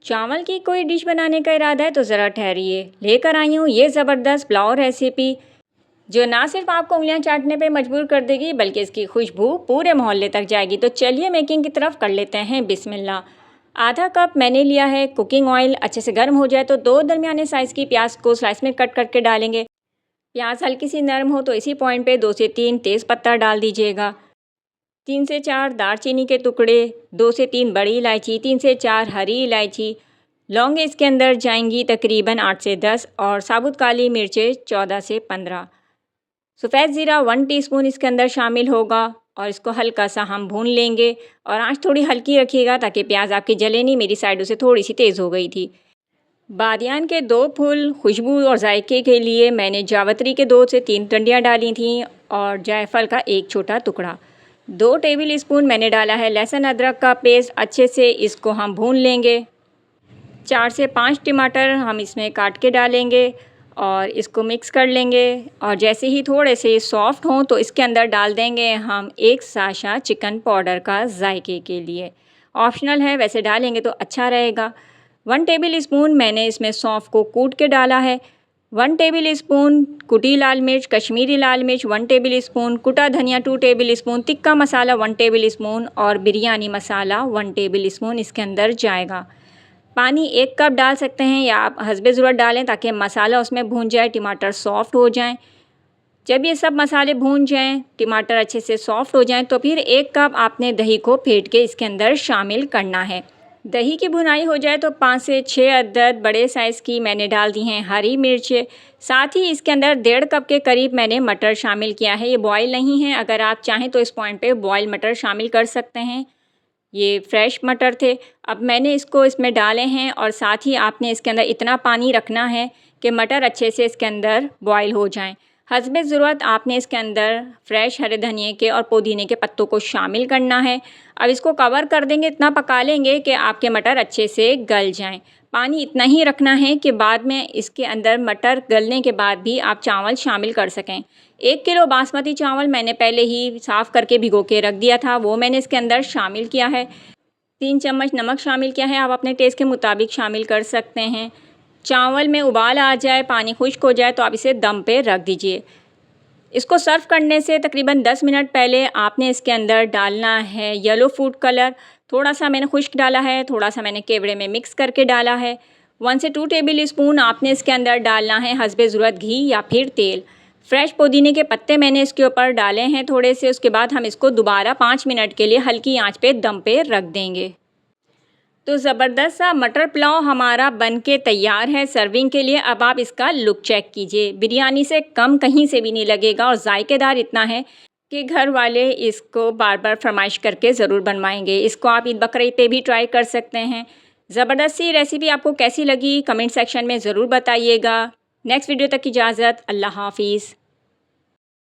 चावल की कोई डिश बनाने का इरादा है तो ज़रा ठहरिए, लेकर आई हूँ ये ज़बरदस्त पुलाव रेसिपी जो ना सिर्फ आपको उंगलियां चाटने पे मजबूर कर देगी बल्कि इसकी खुशबू पूरे मोहल्ले तक जाएगी। तो चलिए मेकिंग की तरफ कर लेते हैं बिस्मिल्लाह। आधा कप मैंने लिया है कुकिंग ऑयल। अच्छे से गर्म हो जाए तो दो दरमियाने साइज़ की प्याज को स्लाइस में कट करके डालेंगे। प्याज हल्की सी नरम हो तो इसी पॉइंट पे 2 से 3 तेज़ पत्ता डाल दीजिएगा, 3 से 4 दालचीनी के टुकड़े, 2 से 3 बड़ी इलायची, 3 से 4 हरी इलायची, लौंग इसके अंदर जाएंगी तकरीबन 8 से 10 और साबुत काली मिर्चें 14 से 15। सफ़ेद ज़ीरा 1 टीस्पून इसके अंदर शामिल होगा और इसको हल्का सा हम भून लेंगे और आंच थोड़ी हल्की रखिएगा ताकि प्याज आपकी जले नहीं। मेरी साइडों से थोड़ी सी तेज़ हो गई थी। बादियान के 2 फूल खुशबू और जायके के लिए मैंने जावित्री के 2 से 3 डंडियाँ डाली थीं और जायफल का एक छोटा टुकड़ा। 2 टेबल स्पून मैंने डाला है लहसुन अदरक का पेस्ट। अच्छे से इसको हम भून लेंगे। 4 से 5 टमाटर हम इसमें काट के डालेंगे और इसको मिक्स कर लेंगे और जैसे ही थोड़े से सॉफ्ट हों तो इसके अंदर डाल देंगे हम 1 साशा चिकन पाउडर का जायके के लिए। ऑप्शनल है, वैसे डालेंगे तो अच्छा रहेगा। 1 टेबल स्पून मैंने इसमें सौंफ को कूट के डाला है। 1 टेबल स्पून कुटी लाल मिर्च, कश्मीरी लाल मिर्च 1 टेबल स्पून, कुटा धनिया 2 टेबल स्पून, तिक्का मसाला 1 टेबल स्पून और बिरयानी मसाला 1 टेबल स्पून इसके अंदर जाएगा। पानी 1 कप डाल सकते हैं या आप हस्बे ज़रूरत डालें ताकि मसाला उसमें भून जाए, टमाटर सॉफ्ट हो जाएं। जब ये सब मसाले भून जाएं, टमाटर अच्छे से सॉफ्ट हो जाएं तो फिर 1 कप आपने दही को फेंट के इसके अंदर शामिल करना है। दही की भुनाई हो जाए तो 5 से 6 अदद बड़े साइज़ की मैंने डाल दी हैं हरी मिर्च। साथ ही इसके अंदर 1.5 कप के करीब मैंने मटर शामिल किया है। ये बॉयल नहीं है, अगर आप चाहें तो इस पॉइंट पे बॉयल मटर शामिल कर सकते हैं। ये फ्रेश मटर थे। अब मैंने इसको इसमें डाले हैं और साथ ही आपने इसके अंदर इतना पानी रखना है कि मटर अच्छे से इसके अंदर बॉयल हो जाएं। हस्बे ज़रूरत आपने इसके अंदर फ्रेश हरे धनिए के और पुदीने के पत्तों को शामिल करना है। अब इसको कवर कर देंगे, इतना पका लेंगे कि आपके मटर अच्छे से गल जाएं। पानी इतना ही रखना है कि बाद में इसके अंदर मटर गलने के बाद भी आप चावल शामिल कर सकें। 1 किलो बासमती चावल मैंने पहले ही साफ़ करके भिगो के रख दिया था, वो मैंने इसके अंदर शामिल किया है। 3 चम्मच नमक शामिल किया है, आप अपने टेस्ट के मुताबिक शामिल कर सकते हैं। चावल में उबाल आ जाए, पानी खुश्क हो जाए तो आप इसे दम पे रख दीजिए। इसको सर्व करने से तकरीबन 10 मिनट पहले आपने इसके अंदर डालना है येलो फूड कलर। थोड़ा सा मैंने खुश्क डाला है, थोड़ा सा मैंने केवड़े में मिक्स करके डाला है। 1 से 2 टेबल स्पून आपने इसके अंदर डालना है हस्बे ज़रूरत घी या फिर तेल। फ्रेश पुदीने के पत्ते मैंने इसके ऊपर डाले हैं थोड़े से। उसके बाद हम इसको दोबारा 5 मिनट के लिए हल्की आंच पे दम पे रख देंगे। तो ज़बरदस्त सा मटर पुलाव हमारा बनके तैयार है सर्विंग के लिए। अब आप इसका लुक चेक कीजिए, बिरयानी से कम कहीं से भी नहीं लगेगा और जायकेदार इतना है कि घर वाले इसको बार बार फरमाइश करके ज़रूर बनवाएंगे। इसको आप ईद बकरीद पे भी ट्राई कर सकते हैं। ज़बरदस्त सी रेसिपी आपको कैसी लगी कमेंट सेक्शन में ज़रूर बताइएगा। नेक्स्ट वीडियो तक की इजाज़त, अल्लाह हाफिज़।